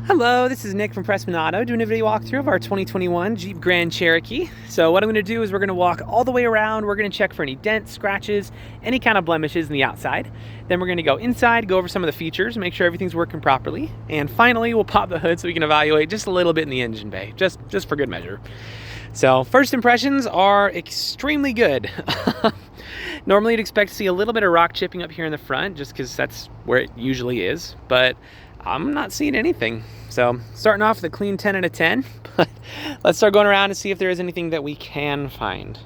Hello, this is Nick from Prestman Auto doing a video walkthrough of our 2021 Jeep Grand Cherokee. So what I'm going to do is we're going to walk all the way around. We're going to check for any dents, scratches, any kind of blemishes in the outside. Then we're going to go inside, go over some of the features, make sure everything's working properly. And finally, we'll pop the hood so we can evaluate just a little bit in the engine bay, just for good measure. So first impressions are extremely good. Normally you'd expect to see a little bit of rock chipping up here in the front just because that's where it usually is, but I'm not seeing anything. So starting off with a clean 10 out of 10, but let's start going around and see if there is anything that we can find.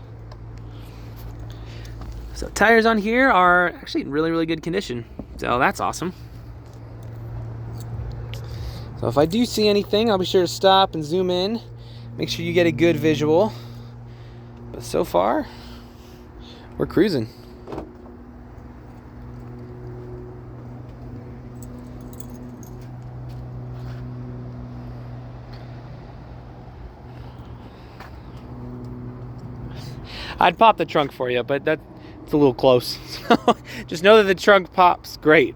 So tires on here are actually in really good condition. So that's awesome. So if I do see anything, I'll be sure to stop and zoom in. Make sure you get a good visual. But so far, we're cruising. I'd pop the trunk for you, but that's a little close. So just know that the trunk pops great.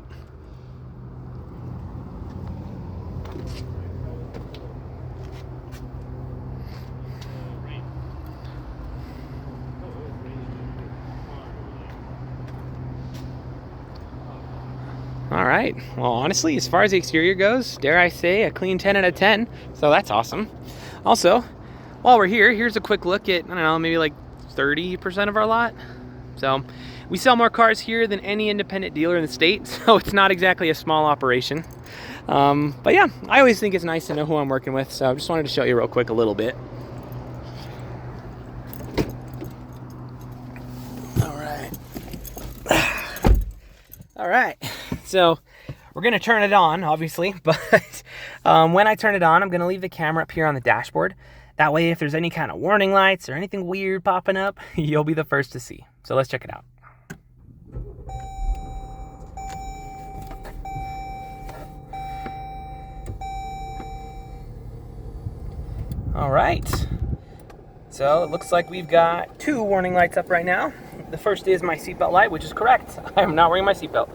All right, well, honestly, as far as the exterior goes, dare I say, a clean 10 out of 10. So that's awesome. Also, while we're here, here's a quick look at, I don't know, maybe like 30% of our lot. So we sell more cars here than any independent dealer in the state, so it's not exactly a small operation. But yeah, I always think it's nice to know who I'm working with, so I just wanted to show you real quick a little bit. All right, so we're gonna turn it on, obviously, but when I turn it on, I'm gonna leave the camera up here on the dashboard. That way, if there's any kind of warning lights or anything weird popping up, you'll be the first to see. So let's check it out. All right, so it looks like we've got 2 warning lights up right now. The first is my seatbelt light, which is correct. I am not wearing my seatbelt.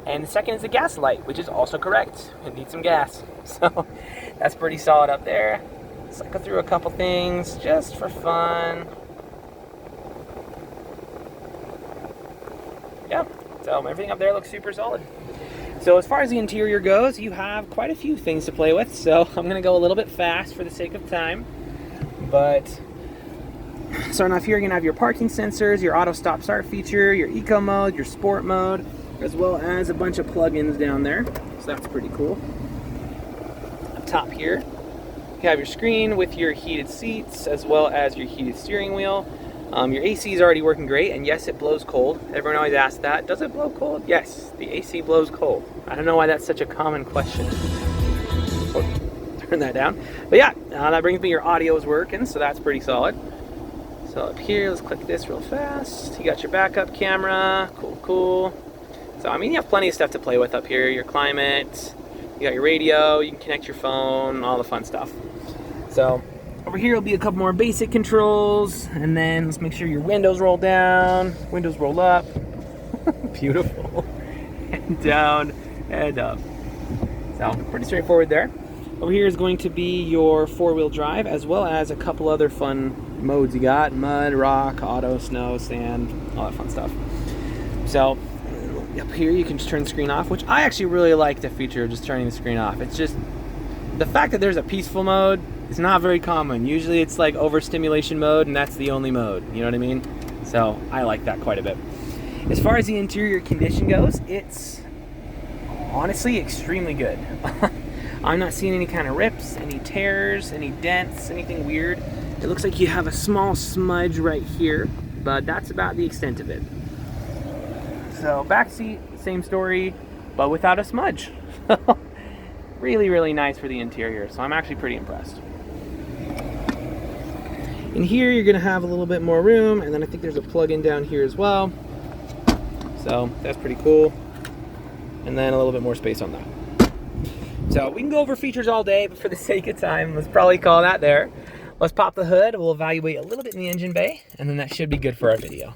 And the second is the gas light, which is also correct. It needs some gas. So that's pretty solid up there. Cycle through a couple things just for fun. Yeah, so everything up there looks super solid. So as far as the interior goes, you have quite a few things to play with. So I'm gonna go a little bit fast for the sake of time. But starting off here, you're gonna have your parking sensors, your auto stop start feature, your eco mode, your sport mode, as well as a bunch of plugins down there. So that's pretty cool. Up top here, you have your screen with your heated seats as well as your heated steering wheel. Your AC is already working great, and yes, it blows cold. Everyone always asks that. Does it blow cold? Yes, the AC blows cold. I don't know why that's such a common question. Turn that down. But yeah, that brings me your audio is working, so that's pretty solid. So up here, let's click this real fast. You got your backup camera. Cool. So I mean, you have plenty of stuff to play with up here. Your climate, you got your radio, you can connect your phone, all the fun stuff. So over here will be a couple more basic controls, and then let's make sure your windows roll down, windows roll up. Beautiful. And down and up. So pretty straightforward there. Over here is going to be your 4-wheel drive, as well as a couple other fun modes you got: mud, rock, auto, snow, sand, all that fun stuff. So up here you can just turn the screen off, which I actually really like the feature of just turning the screen off. It's just the fact that there's a peaceful mode is not very common. Usually it's like overstimulation mode, and that's the only mode, you know what I mean? So I like that quite a bit. As far as the interior condition goes, it's honestly extremely good. I'm not seeing any kind of rips, any tears, any dents, anything weird. It looks like you have a small smudge right here, but that's about the extent of it. So back seat, same story, but without a smudge. Really nice for the interior, so I'm actually pretty impressed. In here, you're gonna have a little bit more room, and then I think there's a plug-in down here as well. So that's pretty cool. And then a little bit more space on that. So we can go over features all day, but for the sake of time, let's probably call that there. Let's pop the hood, we'll evaluate a little bit in the engine bay, and then that should be good for our video.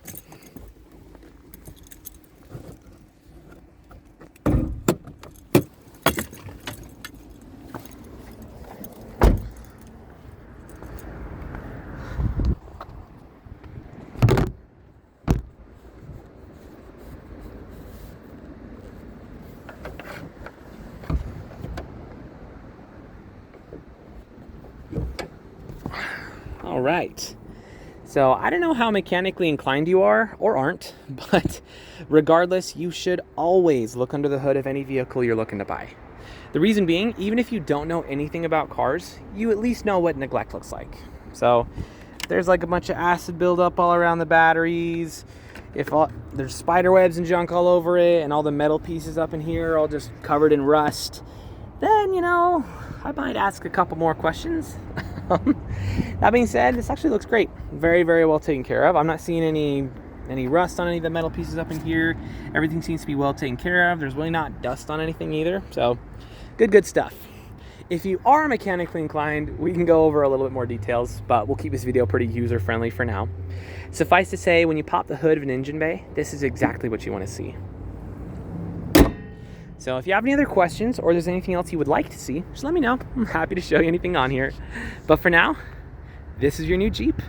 All right. So I don't know how mechanically inclined you are or aren't, but regardless, you should always look under the hood of any vehicle you're looking to buy. The reason being, even if you don't know anything about cars, you at least know what neglect looks like. So there's like a bunch of acid buildup all around the batteries. There's spider webs and junk all over it, and all the metal pieces up in here are all just covered in rust, then, you know, I might ask a couple more questions. That being said, this actually looks great. Very, very well taken care of. I'm not seeing any rust on any of the metal pieces up in here. Everything seems to be well taken care of. There's really not dust on anything either. So good stuff. If you are mechanically inclined, we can go over a little bit more details, but we'll keep this video pretty user-friendly for now. Suffice to say, when you pop the hood of an engine bay, this is exactly what you want to see. So if you have any other questions or there's anything else you would like to see, just let me know. I'm happy to show you anything on here. But for now, this is your new Jeep.